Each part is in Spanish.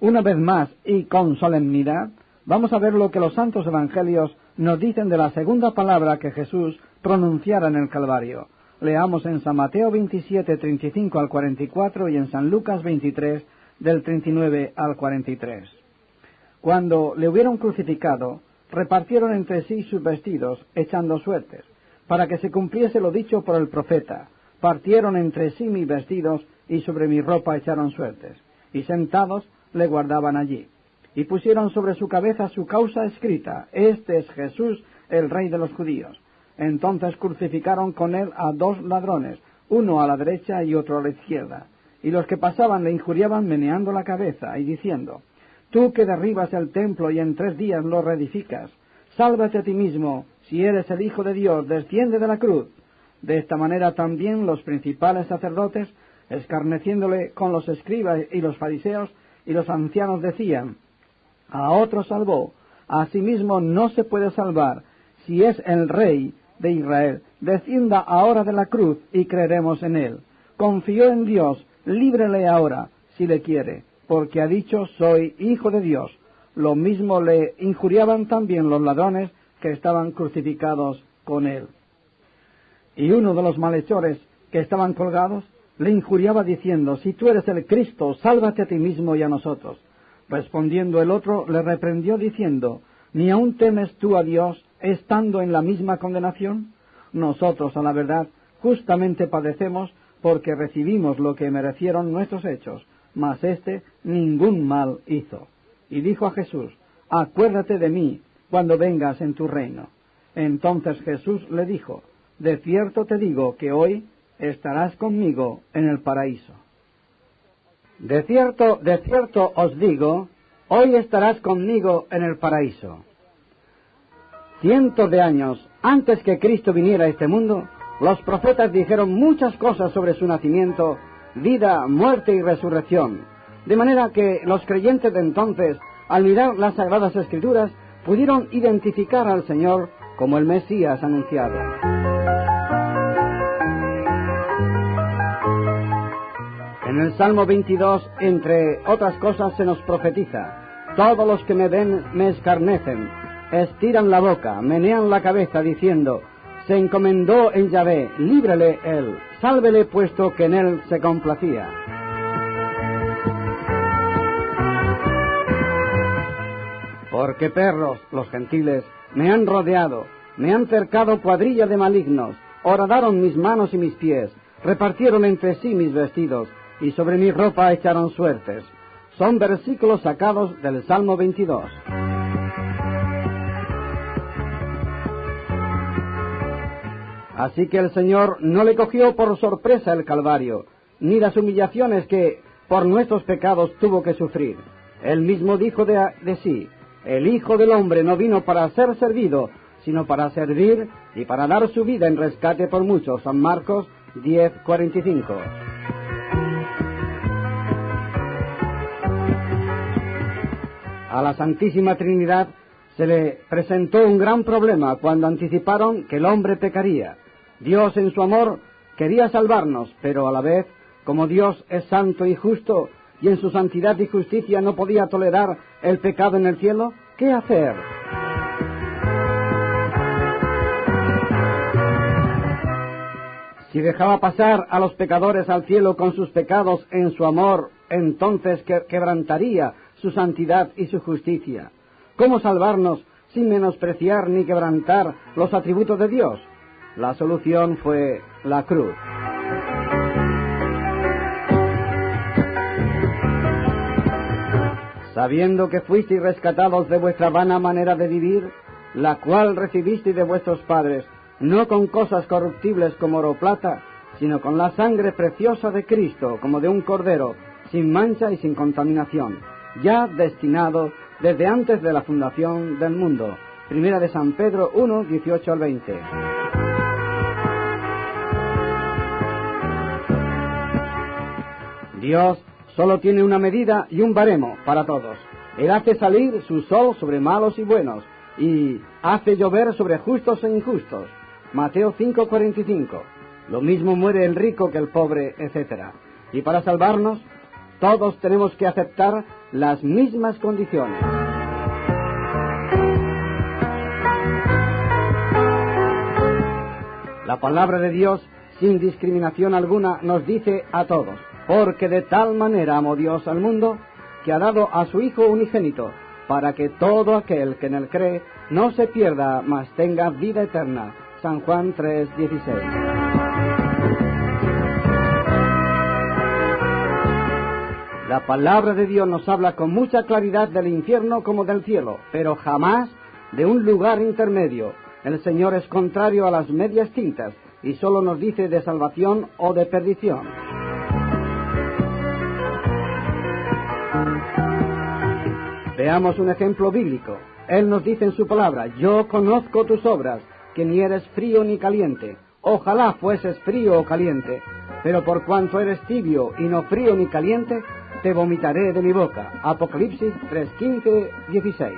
Una vez más y con solemnidad, vamos a ver lo que los santos evangelios nos dicen de la segunda palabra que Jesús pronunciara en el Calvario. Leamos en San Mateo 27, 35 al 44 y en San Lucas 23, del 39 al 43. Cuando le hubieron crucificado, repartieron entre sí sus vestidos, echando suertes, para que se cumpliese lo dicho por el profeta. Partieron entre sí mis vestidos y sobre mi ropa echaron suertes. Y sentados le guardaban allí. Y pusieron sobre su cabeza su causa escrita: Este es Jesús, el Rey de los judíos. Entonces crucificaron con él a 2 ladrones, uno a la derecha y otro a la izquierda. Y los que pasaban le injuriaban meneando la cabeza y diciendo: Tú que derribas el templo y en 3 días lo reedificas, sálvate a ti mismo, si eres el Hijo de Dios, desciende de la cruz. De esta manera también los principales sacerdotes, escarneciéndole con los escribas y los fariseos y los ancianos, decían: A otro salvó, a sí mismo no se puede salvar. Si es el Rey de Israel, descienda ahora de la cruz y creeremos en él. Confió en Dios, líbrele ahora, si le quiere, porque ha dicho: soy Hijo de Dios. Lo mismo le injuriaban también los ladrones que estaban crucificados con él. Y uno de los malhechores que estaban colgados le injuriaba diciendo: Si tú eres el Cristo, sálvate a ti mismo y a nosotros. Respondiendo el otro, le reprendió diciendo: ¿Ni aún temes tú a Dios, estando en la misma condenación? Nosotros, a la verdad, justamente padecemos, porque recibimos lo que merecieron nuestros hechos, mas éste ningún mal hizo. Y dijo a Jesús: Acuérdate de mí cuando vengas en tu reino. Entonces Jesús le dijo: De cierto te digo que hoy estarás conmigo en el paraíso. De cierto os digo, hoy estarás conmigo en el paraíso. Cientos de años antes que Cristo viniera a este mundo, los profetas dijeron muchas cosas sobre su nacimiento, vida, muerte y resurrección, de manera que los creyentes de entonces, al mirar las Sagradas Escrituras, pudieron identificar al Señor como el Mesías anunciado. En el Salmo 22, entre otras cosas, se nos profetiza: Todos los que me ven me escarnecen, estiran la boca, menean la cabeza, diciendo: Se encomendó en Yahvé, líbrele él, sálvele, puesto que en él se complacía. Porque perros, los gentiles, me han rodeado, me han cercado cuadrilla de malignos, horadaron mis manos y mis pies, repartieron entre sí mis vestidos, y sobre mi ropa echaron suertes. Son versículos sacados del Salmo 22. Así que el Señor no le cogió por sorpresa el Calvario, ni las humillaciones que por nuestros pecados tuvo que sufrir. Él mismo dijo de sí: El Hijo del Hombre no vino para ser servido, sino para servir y para dar su vida en rescate por muchos. San Marcos 10:45. A la Santísima Trinidad se le presentó un gran problema cuando anticiparon que el hombre pecaría. Dios, en su amor, quería salvarnos, pero a la vez, como Dios es santo y justo, y en su santidad y justicia no podía tolerar el pecado en el cielo, ¿qué hacer? Si dejaba pasar a los pecadores al cielo con sus pecados en su amor, entonces quebrantaría su santidad y su justicia. ¿Cómo salvarnos sin menospreciar ni quebrantar los atributos de Dios? La solución fue la cruz. Sabiendo que fuisteis rescatados de vuestra vana manera de vivir, la cual recibisteis de vuestros padres, no con cosas corruptibles como oro o plata, sino con la sangre preciosa de Cristo, como de un cordero, sin mancha y sin contaminación, ya destinado desde antes de la fundación del mundo. Primera de San Pedro 1, 18 al 20. Dios solo tiene una medida y un baremo para todos. Él hace salir su sol sobre malos y buenos, y hace llover sobre justos e injustos. Mateo 5:45. Lo mismo muere el rico que el pobre, etc. Y para salvarnos, todos tenemos que aceptar las mismas condiciones. La palabra de Dios, sin discriminación alguna, nos dice a todos: porque de tal manera amó Dios al mundo, que ha dado a su Hijo unigénito, para que todo aquel que en él cree no se pierda, mas tenga vida eterna. San Juan 3:16. La palabra de Dios nos habla con mucha claridad del infierno como del cielo, pero jamás de un lugar intermedio. El Señor es contrario a las medias tintas y solo nos dice de salvación o de perdición. Veamos un ejemplo bíblico. Él nos dice en su palabra: yo conozco tus obras, que ni eres frío ni caliente. Ojalá fueses frío o caliente, pero por cuanto eres tibio y no frío ni caliente, te vomitaré de mi boca. Apocalipsis 3:15, 16.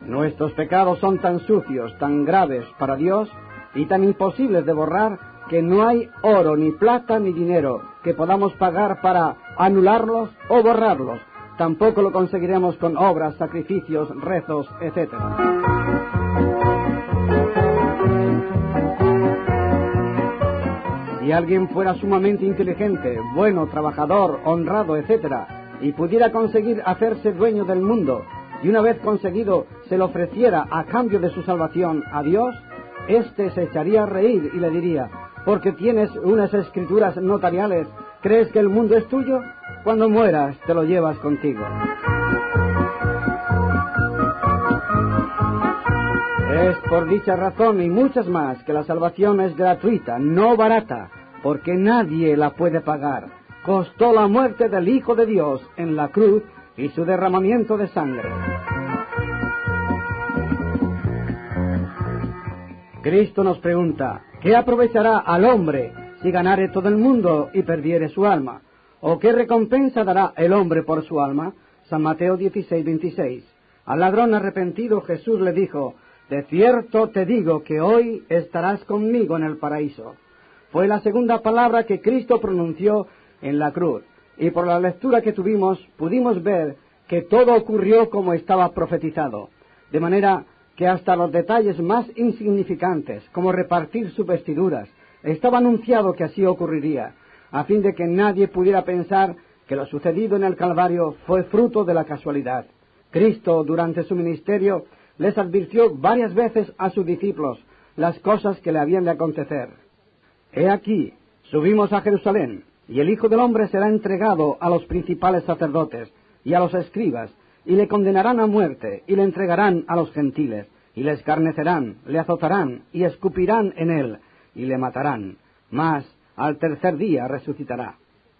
Nuestros pecados son tan sucios, tan graves para Dios y tan imposibles de borrar, que no hay oro, ni plata, ni dinero que podamos pagar para anularlos o borrarlos. Tampoco lo conseguiremos con obras, sacrificios, rezos, etc. Si alguien fuera sumamente inteligente, bueno, trabajador, honrado, etc., y pudiera conseguir hacerse dueño del mundo, y una vez conseguido se le ofreciera a cambio de su salvación a Dios, éste se echaría a reír y le diría: porque tienes unas escrituras notariales, ¿crees que el mundo es tuyo? Cuando mueras te lo llevas contigo. Es por dicha razón y muchas más que la salvación es gratuita, no barata, porque nadie la puede pagar. Costó la muerte del Hijo de Dios en la cruz y su derramamiento de sangre. Cristo nos pregunta: ¿qué aprovechará al hombre si ganare todo el mundo y perdiere su alma? ¿O qué recompensa dará el hombre por su alma? San Mateo 16:26. Al ladrón arrepentido Jesús le dijo: de cierto te digo que hoy estarás conmigo en el paraíso. Fue la segunda palabra que Cristo pronunció en la cruz, y por la lectura que tuvimos pudimos ver que todo ocurrió como estaba profetizado, de manera que hasta los detalles más insignificantes, como repartir sus vestiduras, estaba anunciado que así ocurriría, a fin de que nadie pudiera pensar que lo sucedido en el Calvario fue fruto de la casualidad. Cristo, durante su ministerio, les advirtió varias veces a sus discípulos las cosas que le habían de acontecer. He aquí, subimos a Jerusalén, y el Hijo del Hombre será entregado a los principales sacerdotes y a los escribas, y le condenarán a muerte, y le entregarán a los gentiles, y le escarnecerán, le azotarán, y escupirán en él, y le matarán. Mas al tercer día resucitará.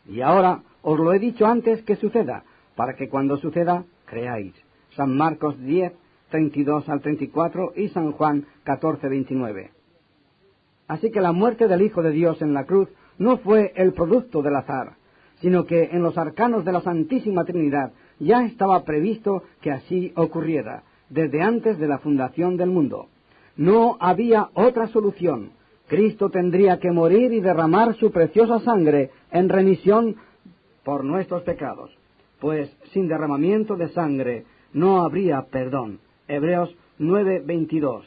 Y ahora os lo he dicho antes que suceda, para que cuando suceda, creáis. San Marcos 10, 32 al 34 y San Juan 14, 29. Así que la muerte del Hijo de Dios en la cruz no fue el producto del azar, sino que en los arcanos de la Santísima Trinidad ya estaba previsto que así ocurriera, desde antes de la fundación del mundo. No había otra solución. Cristo tendría que morir y derramar su preciosa sangre en remisión por nuestros pecados, pues sin derramamiento de sangre no habría perdón. Hebreos 9:22.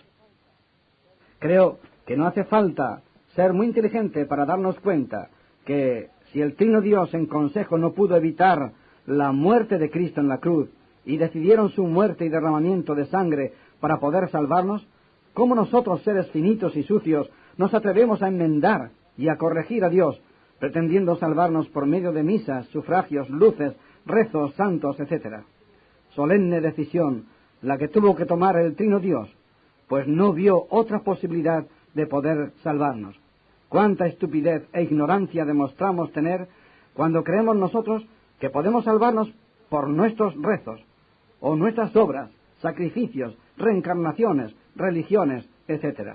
Creo que no hace falta ser muy inteligente para darnos cuenta que si el Trino Dios en consejo no pudo evitar la muerte de Cristo en la cruz y decidieron su muerte y derramamiento de sangre para poder salvarnos, ¿cómo nosotros, seres finitos y sucios, nos atrevemos a enmendar y a corregir a Dios, pretendiendo salvarnos por medio de misas, sufragios, luces, rezos, santos, etc.? Solemne decisión la que tuvo que tomar el Trino Dios, pues no vio otra posibilidad de poder salvarnos. Cuánta estupidez e ignorancia demostramos tener cuando creemos nosotros que podemos salvarnos por nuestros rezos, o nuestras obras, sacrificios, reencarnaciones, religiones, etc.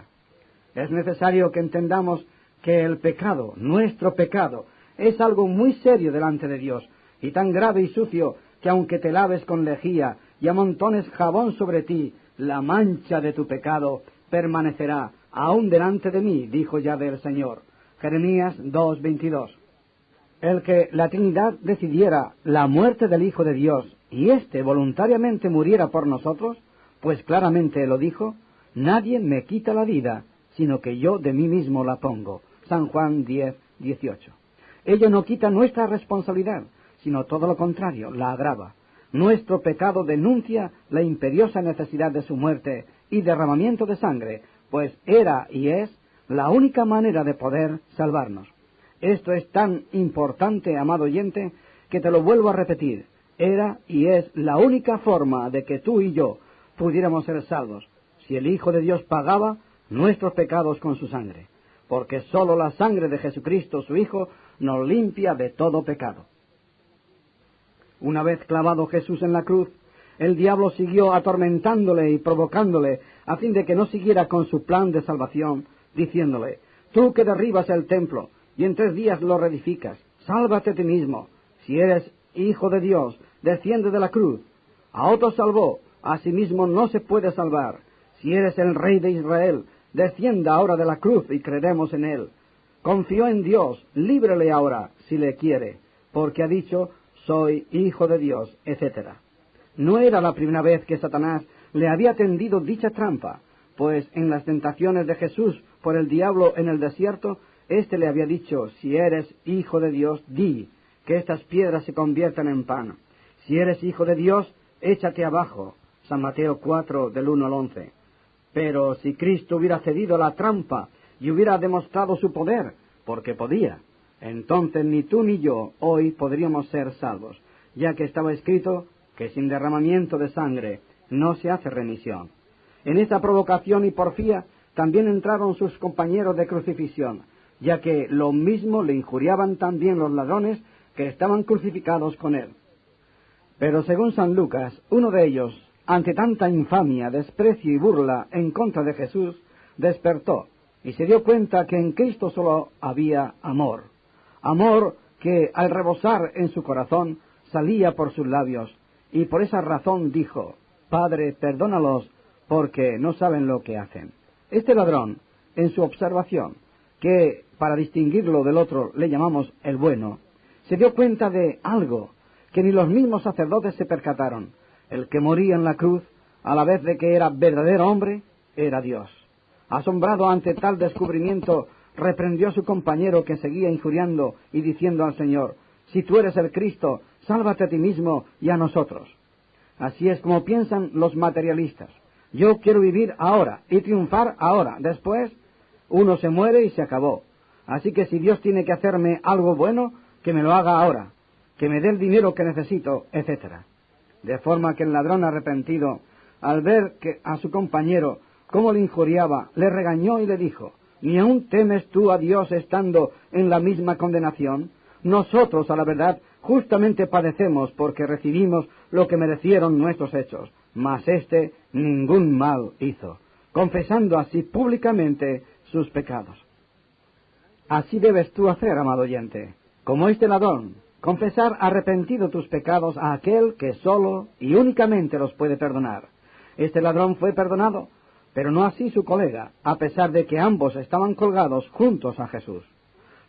Es necesario que entendamos que el pecado, nuestro pecado, es algo muy serio delante de Dios, y tan grave y sucio que aunque te laves con lejía y amontones jabón sobre ti, la mancha de tu pecado permanecerá aún delante de mí, dijo Yahvé el Señor. Jeremías 2:22. El que la Trinidad decidiera la muerte del Hijo de Dios y éste voluntariamente muriera por nosotros, pues claramente lo dijo: nadie me quita la vida, sino que yo de mí mismo la pongo. San Juan 10:18. Ello no quita nuestra responsabilidad, sino todo lo contrario, la agrava. Nuestro pecado denuncia la imperiosa necesidad de su muerte y derramamiento de sangre, pues era y es la única manera de poder salvarnos. Esto es tan importante, amado oyente, que te lo vuelvo a repetir. Era y es la única forma de que tú y yo pudiéramos ser salvos, si el Hijo de Dios pagaba nuestros pecados con su sangre, porque sólo la sangre de Jesucristo, su Hijo, nos limpia de todo pecado. Una vez clavado Jesús en la cruz, el diablo siguió atormentándole y provocándole a fin de que no siguiera con su plan de salvación, diciéndole: tú que derribas el templo y en 3 días lo reedificas, sálvate a ti mismo. Si eres Hijo de Dios, desciende de la cruz. A otro salvó, a sí mismo no se puede salvar. Si eres el Rey de Israel, descienda ahora de la cruz y creeremos en él. Confió en Dios, líbrele ahora, si le quiere, porque ha dicho: soy Hijo de Dios, etc. No era la primera vez que Satanás le había tendido dicha trampa, pues en las tentaciones de Jesús por el diablo en el desierto, éste le había dicho: si eres Hijo de Dios, di que estas piedras se conviertan en pan. Si eres Hijo de Dios, échate abajo. San Mateo 4, del 1 al 11. Pero si Cristo hubiera cedido la trampa y hubiera demostrado su poder, porque podía, entonces ni tú ni yo hoy podríamos ser salvos, ya que estaba escrito que sin derramamiento de sangre no se hace remisión. En esta provocación y porfía también entraron sus compañeros de crucifixión, ya que lo mismo le injuriaban también los ladrones que estaban crucificados con él. Pero según San Lucas, uno de ellos, ante tanta infamia, desprecio y burla en contra de Jesús, despertó y se dio cuenta que en Cristo solo había amor. Amor que al rebosar en su corazón salía por sus labios, y por esa razón dijo: Padre, perdónalos, porque no saben lo que hacen. Este ladrón, en su observación, que para distinguirlo del otro le llamamos el bueno, se dio cuenta de algo que ni los mismos sacerdotes se percataron: el que moría en la cruz, a la vez de que era verdadero hombre, era Dios. Asombrado ante tal descubrimiento, reprendió a su compañero que seguía injuriando y diciendo al Señor: si tú eres el Cristo, sálvate a ti mismo y a nosotros. Así es como piensan los materialistas. Yo quiero vivir ahora y triunfar ahora. Después, uno se muere y se acabó. Así que si Dios tiene que hacerme algo bueno, que me lo haga ahora, que me dé el dinero que necesito, etc. De forma que el ladrón arrepentido, al ver que a su compañero cómo le injuriaba, le regañó y le dijo: ¿ni aún temes tú a Dios estando en la misma condenación? Nosotros, a la verdad, justamente padecemos porque recibimos lo que merecieron nuestros hechos, mas éste ningún mal hizo, confesando así públicamente sus pecados. Así debes tú hacer, amado oyente, como este ladrón, confesar arrepentido tus pecados a aquel que solo y únicamente los puede perdonar. Este ladrón fue perdonado, pero no así su colega, a pesar de que ambos estaban colgados juntos a Jesús.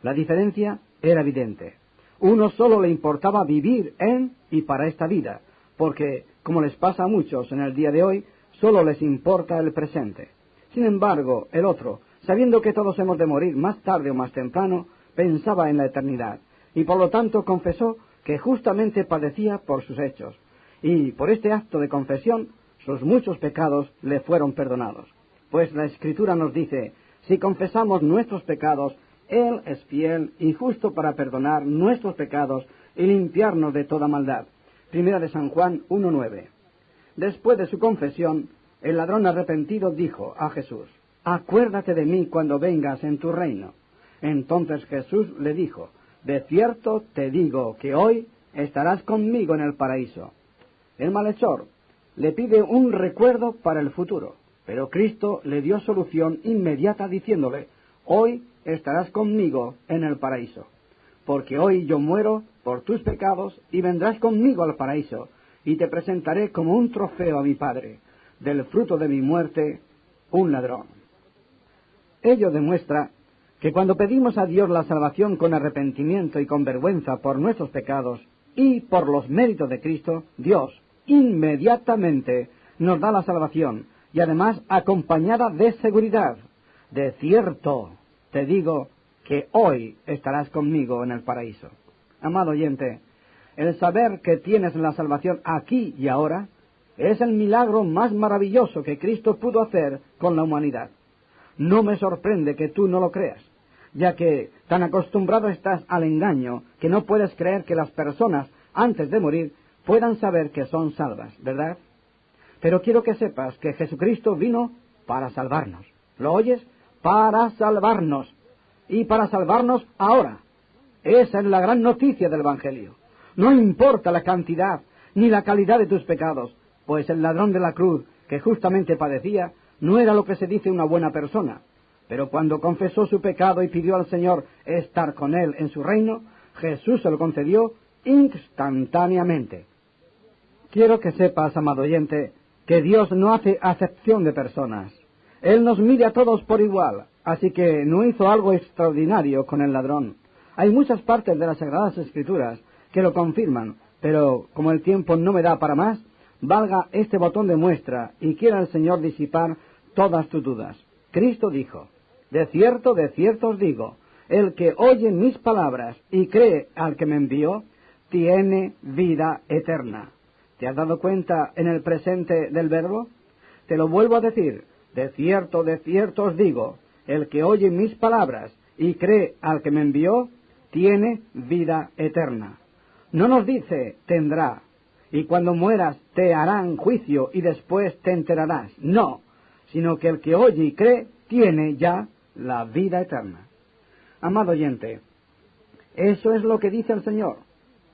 La diferencia era evidente. Uno solo le importaba vivir en y para esta vida, porque, como les pasa a muchos en el día de hoy, solo les importa el presente. Sin embargo, el otro, sabiendo que todos hemos de morir más tarde o más temprano, pensaba en la eternidad, y por lo tanto confesó que justamente padecía por sus hechos, y por este acto de confesión sus muchos pecados le fueron perdonados. Pues la Escritura nos dice: si confesamos nuestros pecados, Él es fiel y justo para perdonar nuestros pecados y limpiarnos de toda maldad. Primera de San Juan 1:9. Después de su confesión, el ladrón arrepentido dijo a Jesús: acuérdate de mí cuando vengas en tu reino. Entonces Jesús le dijo: de cierto te digo que hoy estarás conmigo en el paraíso. El malhechor le pide un recuerdo para el futuro, pero Cristo le dio solución inmediata diciéndole: hoy estarás conmigo en el paraíso, porque hoy yo muero por tus pecados y vendrás conmigo al paraíso, y te presentaré como un trofeo a mi Padre, del fruto de mi muerte, un ladrón. Ello demuestra que cuando pedimos a Dios la salvación con arrepentimiento y con vergüenza por nuestros pecados y por los méritos de Cristo, Dios inmediatamente nos da la salvación y además acompañada de seguridad. De cierto, te digo que hoy estarás conmigo en el paraíso. Amado oyente, el saber que tienes la salvación aquí y ahora es el milagro más maravilloso que Cristo pudo hacer con la humanidad. No me sorprende que tú no lo creas, ya que tan acostumbrado estás al engaño que no puedes creer que las personas, antes de morir, puedan saber que son salvas, ¿verdad? Pero quiero que sepas que Jesucristo vino para salvarnos. ¿Lo oyes? Para salvarnos. Y para salvarnos ahora. Esa es la gran noticia del Evangelio. No importa la cantidad ni la calidad de tus pecados, pues el ladrón de la cruz, que justamente padecía, no era lo que se dice una buena persona. Pero cuando confesó su pecado y pidió al Señor estar con él en su reino, Jesús se lo concedió instantáneamente. Quiero que sepas, amado oyente, que Dios no hace acepción de personas. Él nos mide a todos por igual, así que no hizo algo extraordinario con el ladrón. Hay muchas partes de las Sagradas Escrituras que lo confirman, pero como el tiempo no me da para más, valga este botón de muestra y quiera el Señor disipar todas tus dudas. Cristo dijo: de cierto os digo, el que oye mis palabras y cree al que me envió, tiene vida eterna. ¿Te has dado cuenta en el presente del verbo? Te lo vuelvo a decir: de cierto os digo, el que oye mis palabras y cree al que me envió, tiene vida eterna. No nos dice tendrá, y cuando mueras te harán juicio y después te enterarás. No, sino que el que oye y cree tiene ya la vida eterna. Amado oyente, eso es lo que dice el Señor,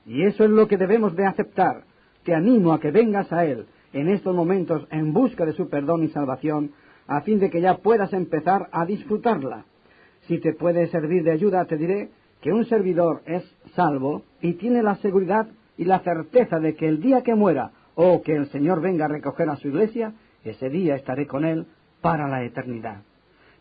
y eso es lo que debemos de aceptar. Te animo a que vengas a Él en estos momentos en busca de su perdón y salvación, a fin de que ya puedas empezar a disfrutarla. Si te puede servir de ayuda, te diré que un servidor es salvo y tiene la seguridad y la certeza de que el día que muera o que el Señor venga a recoger a su iglesia, ese día estaré con Él para la eternidad.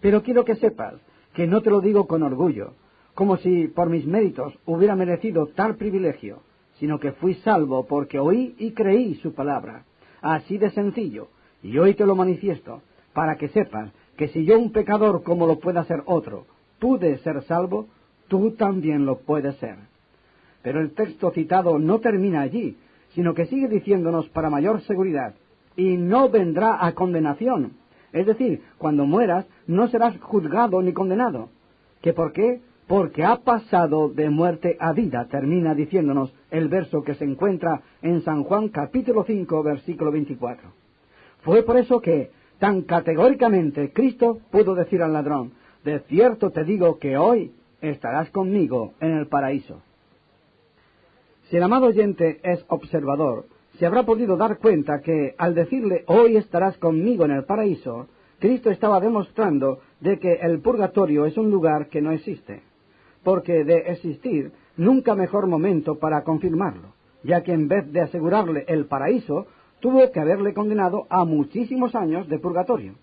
Pero quiero que sepas que no te lo digo con orgullo, como si por mis méritos hubiera merecido tal privilegio, sino que fui salvo porque oí y creí su palabra. Así de sencillo, y hoy te lo manifiesto, para que sepas que si yo, un pecador como lo pueda ser otro, pude ser salvo, tú también lo puedes ser. Pero el texto citado no termina allí, sino que sigue diciéndonos para mayor seguridad: y no vendrá a condenación. Es decir, cuando mueras no serás juzgado ni condenado. ¿Que por qué? Porque ha pasado de muerte a vida, termina diciéndonos el verso que se encuentra en San Juan capítulo 5, versículo 24. Fue por eso que, tan categóricamente, Cristo pudo decir al ladrón: de cierto te digo que hoy estarás conmigo en el paraíso. Si el amado oyente es observador, se habrá podido dar cuenta que, al decirle hoy estarás conmigo en el paraíso, Cristo estaba demostrando de que el purgatorio es un lugar que no existe, porque de existir, nunca mejor momento para confirmarlo, ya que en vez de asegurarle el paraíso, tuvo que haberle condenado a muchísimos años de purgatorio,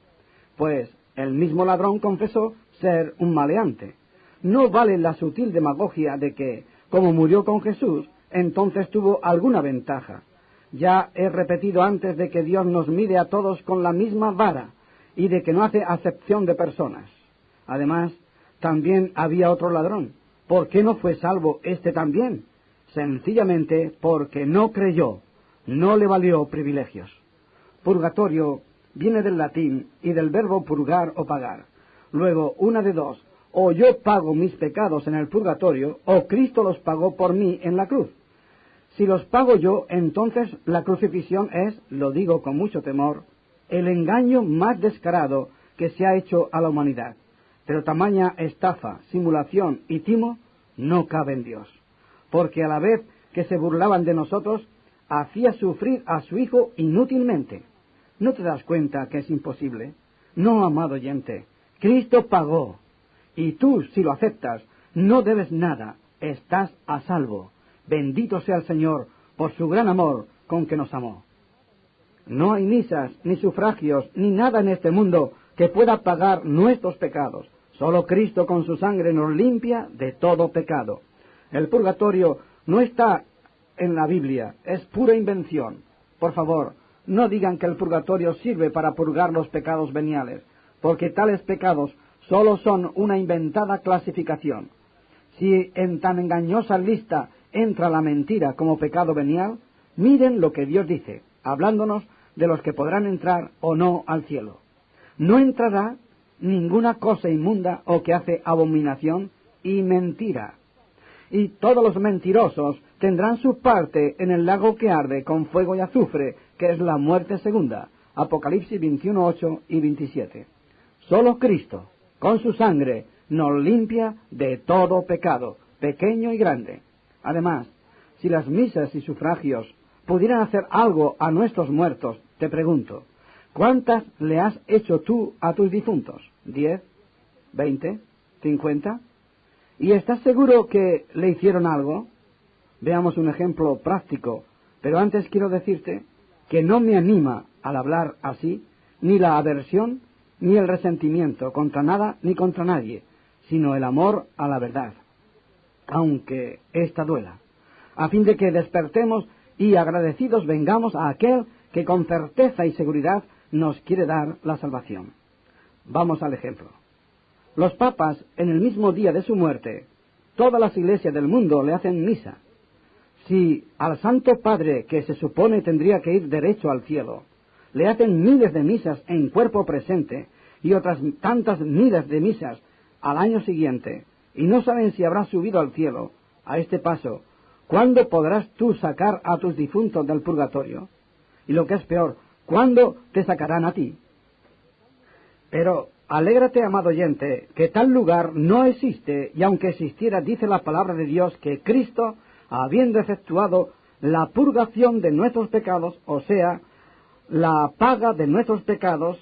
pues el mismo ladrón confesó ser un maleante. No vale la sutil demagogia de que, como murió con Jesús, entonces tuvo alguna ventaja. Ya he repetido antes de que Dios nos mide a todos con la misma vara y de que no hace acepción de personas. Además, también había otro ladrón. ¿Por qué no fue salvo este también? Sencillamente porque no creyó, no le valió privilegios. Purgatorio viene del latín y del verbo purgar o pagar. Luego, una de dos: o yo pago mis pecados en el purgatorio, o Cristo los pagó por mí en la cruz. Si los pago yo, entonces la crucifixión es, lo digo con mucho temor, el engaño más descarado que se ha hecho a la humanidad. Pero tamaña estafa, simulación y timo no cabe en Dios, porque a la vez que se burlaban de nosotros, hacía sufrir a su Hijo inútilmente. ¿No te das cuenta que es imposible? No, amado oyente, Cristo pagó, y tú, si lo aceptas, no debes nada, estás a salvo. Bendito sea el Señor por su gran amor con que nos amó. No hay misas, ni sufragios, ni nada en este mundo que pueda pagar nuestros pecados, Solo Cristo con su sangre nos limpia de todo pecado. El purgatorio no está en la Biblia, es pura invención. Por favor, no digan que el purgatorio sirve para purgar los pecados veniales, porque tales pecados solo son una inventada clasificación. Si en tan engañosa lista entra la mentira como pecado venial, miren lo que Dios dice, hablándonos de los que podrán entrar o no al cielo. No entrará ninguna cosa inmunda o que hace abominación y mentira. Y todos los mentirosos tendrán su parte en el lago que arde con fuego y azufre, que es la muerte segunda. Apocalipsis 21, 8 y 27. Solo Cristo, con su sangre, nos limpia de todo pecado, pequeño y grande. Además, si las misas y sufragios pudieran hacer algo a nuestros muertos, te pregunto, ¿cuántas le has hecho tú a tus difuntos? ¿10? ¿20? ¿50? ¿Y estás seguro que le hicieron algo? Veamos un ejemplo práctico, pero antes quiero decirte que no me anima al hablar así ni la aversión ni el resentimiento contra nada ni contra nadie, sino el amor a la verdad, aunque ésta duela, a fin de que despertemos y agradecidos vengamos a aquel que con certeza y seguridad nos quiere dar la salvación. Vamos al ejemplo. Los papas, en el mismo día de su muerte, todas las iglesias del mundo le hacen misa. Si al Santo Padre, que se supone tendría que ir derecho al cielo, le hacen miles de misas en cuerpo presente y otras tantas miles de misas al año siguiente, y no saben si habrá subido al cielo, a este paso, ¿cuándo podrás tú sacar a tus difuntos del purgatorio? Y lo que es peor, ¿cuándo te sacarán a ti? Pero alégrate, amado oyente, que tal lugar no existe, y aunque existiera, dice la palabra de Dios que Cristo, habiendo efectuado la purgación de nuestros pecados, o sea, la paga de nuestros pecados,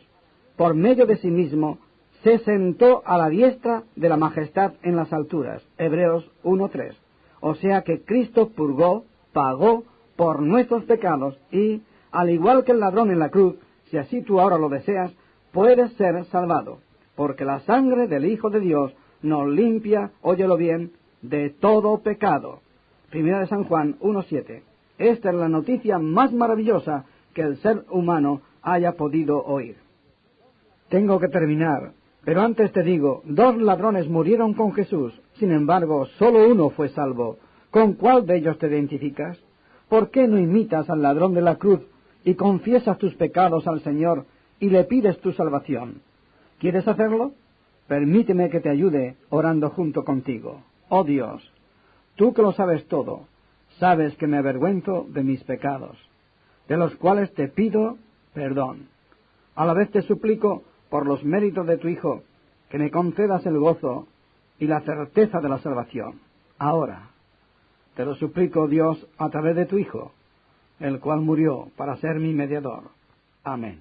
por medio de sí mismo, se sentó a la diestra de la majestad en las alturas. Hebreos 1:3. O sea que Cristo purgó, pagó por nuestros pecados y, al igual que el ladrón en la cruz, si así tú ahora lo deseas, puedes ser salvado, porque la sangre del Hijo de Dios nos limpia, óyelo bien, de todo pecado. Primera de San Juan 1:7. Esta es la noticia más maravillosa que el ser humano haya podido oír. Tengo que terminar, pero antes te digo, 2 ladrones murieron con Jesús, sin embargo, solo uno fue salvo. ¿Con cuál de ellos te identificas? ¿Por qué no imitas al ladrón de la cruz y confiesas tus pecados al Señor y le pides tu salvación? ¿Quieres hacerlo? Permíteme que te ayude orando junto contigo. Oh Dios, tú que lo sabes todo, sabes que me avergüenzo de mis pecados, de los cuales te pido perdón. A la vez te suplico, por los méritos de tu Hijo, que me concedas el gozo y la certeza de la salvación. Ahora, te lo suplico, Dios, a través de tu Hijo, el cual murió para ser mi mediador. Amén.